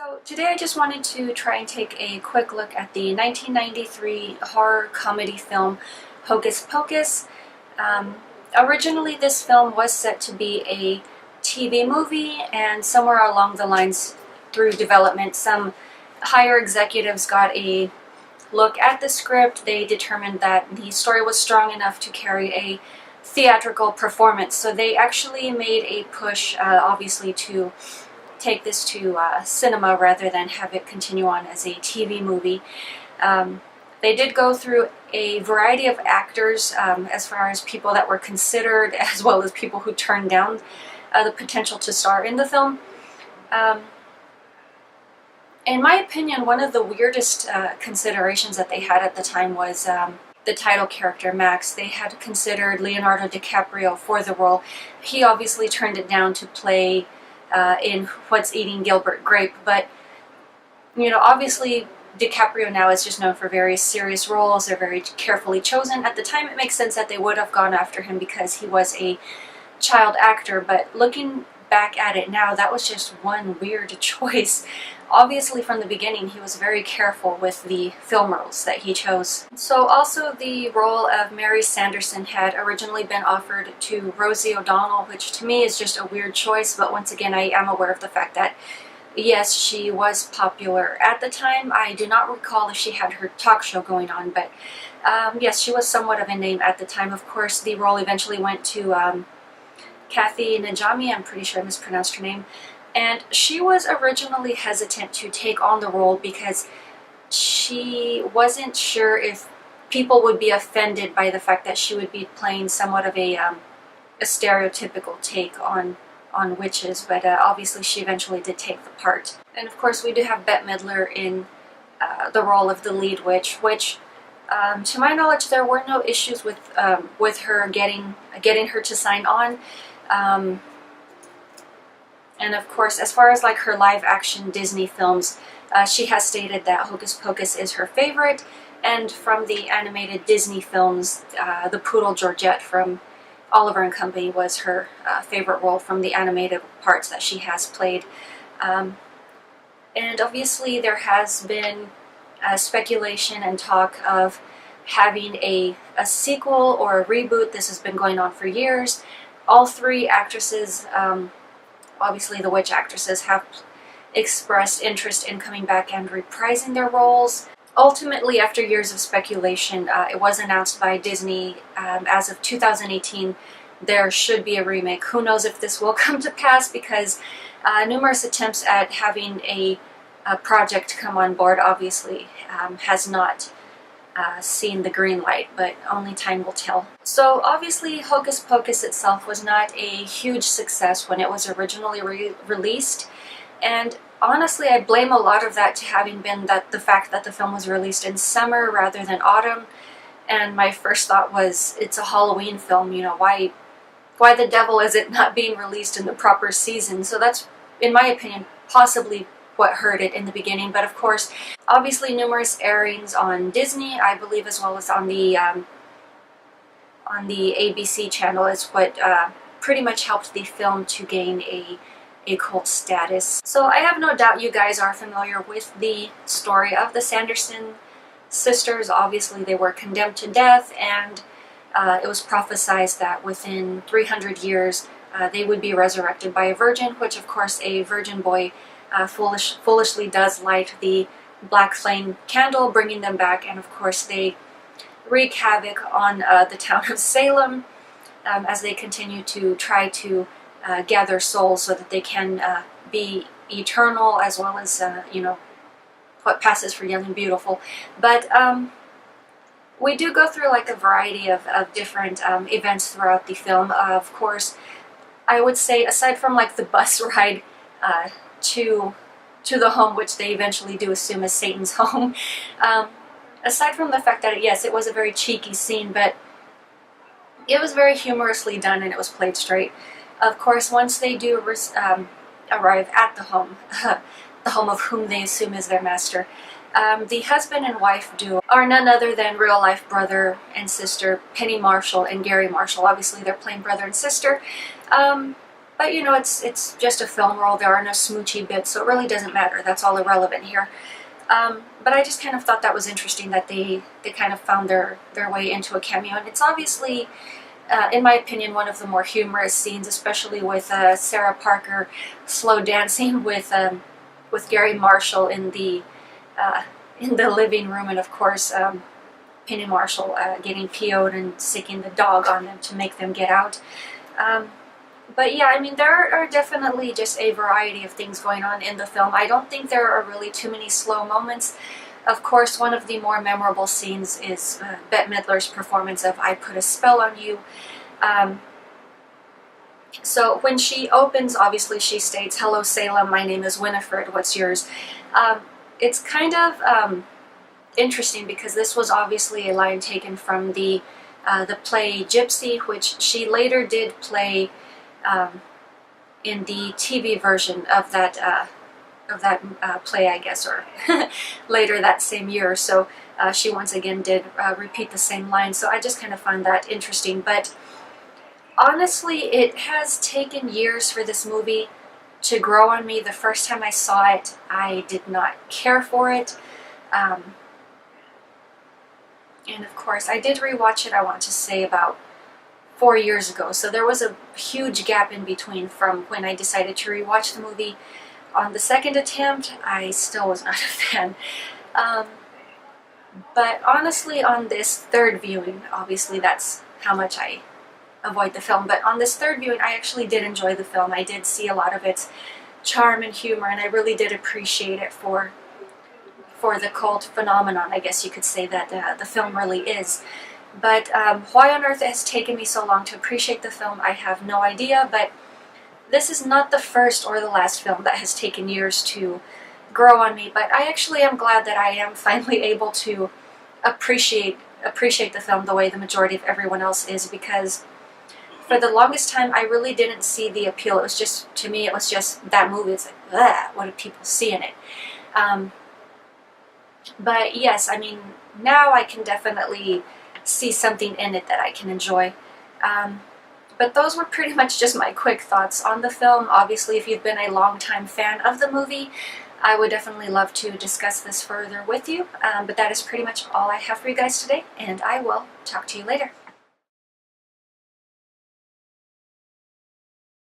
So today I just wanted to try and take a quick look at the 1993 horror comedy film Hocus Pocus. Originally this film was set to be a TV movie, and somewhere along the lines through development some higher executives got a look at the script. They determined that the story was strong enough to carry a theatrical performance, so they actually made a push obviously to take this to cinema rather than have it continue on as a TV movie. They did go through a variety of actors as far as people that were considered, as well as people who turned down the potential to star in the film. In my opinion, one of the weirdest considerations that they had at the time was the title character, Max. They had considered Leonardo DiCaprio for the role. He obviously turned it down to play in What's Eating Gilbert Grape, but you know, obviously DiCaprio now is just known for very serious roles. They're very carefully chosen. At the time it makes sense that they would have gone after him because he was a child actor, but looking back at it now, that was just one weird choice. Obviously from the beginning he was very careful with the film roles that he chose. So also the role of Mary Sanderson had originally been offered to Rosie O'Donnell, which to me is just a weird choice, but once again I am aware of the fact that yes, she was popular at the time. I do not recall if she had her talk show going on, but yes, she was somewhat of a name at the time. Of course the role eventually went to Kathy Najimy, I'm pretty sure I mispronounced her name, and she was originally hesitant to take on the role because she wasn't sure if people would be offended by the fact that she would be playing somewhat of a stereotypical take on witches, but obviously she eventually did take the part. And of course we do have Bette Midler in the role of the lead witch, which to my knowledge there were no issues with her getting her to sign on. And of course, as far as like her live action Disney films, she has stated that Hocus Pocus is her favorite, and from the animated Disney films, the poodle Georgette from Oliver and Company was her favorite role from the animated parts that she has played. And obviously there has been speculation and talk of having a sequel or a reboot. This has been going on for years. All three actresses, obviously the witch actresses, have expressed interest in coming back and reprising their roles. Ultimately, after years of speculation, it was announced by Disney as of 2018 there should be a remake. Who knows if this will come to pass, because numerous attempts at having a project come on board obviously has not seen the green light, but only time will tell. So obviously Hocus Pocus itself was not a huge success when it was originally released, and honestly I blame a lot of that to having been the fact that the film was released in summer rather than autumn. And my first thought was, it's a Halloween film, you know, why the devil is it not being released in the proper season? So that's, in my opinion, possibly what hurt it in the beginning. But of course, obviously numerous airings on Disney, I believe, as well as on the ABC channel is what pretty much helped the film to gain a cult status. So I have no doubt you guys are familiar with the story of the Sanderson sisters. Obviously they were condemned to death, and it was prophesized that within 300 years they would be resurrected by a virgin, which of course a virgin boy foolishly does light the black flame candle, bringing them back, and of course they wreak havoc on the town of Salem as they continue to try to gather souls so that they can be eternal, as well as you know, what passes for young and beautiful. But we do go through like a variety of different events throughout the film. Of course, I would say, aside from like the bus ride to the home, which they eventually do assume is Satan's home, aside from the fact that yes, it was a very cheeky scene, but it was very humorously done and it was played straight. Of course, once they do arrive at the home, the home of whom they assume is their master, the husband and wife duo are none other than real-life brother and sister Penny Marshall and Gary Marshall. Obviously they're playing brother and sister. But you know, it's just a film role. There are no smoochy bits, so it really doesn't matter. That's all irrelevant here. But I just kind of thought that was interesting that they kind of found their way into a cameo. And it's obviously, in my opinion, one of the more humorous scenes, especially with Sarah Parker slow dancing with Gary Marshall in the living room, and of course Penny Marshall getting PO'd and sicking the dog on them to make them get out. But yeah, I mean, there are definitely just a variety of things going on in the film. I don't think there are really too many slow moments. Of course, one of the more memorable scenes is Bette Midler's performance of I Put a Spell on You. So when she opens, obviously she states, "Hello Salem, my name is Winifred, what's yours?" It's kind of interesting because this was obviously a line taken from the play Gypsy, which she later did play in the TV version of that play, I guess, or later that same year. So she once again did repeat the same line. So I just kind of find that interesting. But honestly, it has taken years for this movie to grow on me. The first time I saw it, I did not care for it. And of course, I did rewatch it, I want to say, about 4 years ago. So there was a huge gap in between from when I decided to rewatch the movie. On the second attempt, I still was not a fan. But honestly, on this third viewing, obviously that's how much I avoid the film, but on this third viewing, I actually did enjoy the film. I did see a lot of its charm and humor, and I really did appreciate it for the cult phenomenon, I guess you could say, that the film really is. But why on earth it has taken me so long to appreciate the film, I have no idea, but this is not the first or the last film that has taken years to grow on me. But I actually am glad that I am finally able to appreciate the film the way the majority of everyone else is, because for the longest time I really didn't see the appeal. It was just, to me, it was just that movie. It's like, ugh, what do people see in it? But yes, I mean, now I can definitely see something in it that I can enjoy. But those were pretty much just my quick thoughts on the film. Obviously, if you've been a long-time fan of the movie, I would definitely love to discuss this further with you. But that is pretty much all I have for you guys today, and I will talk to you later.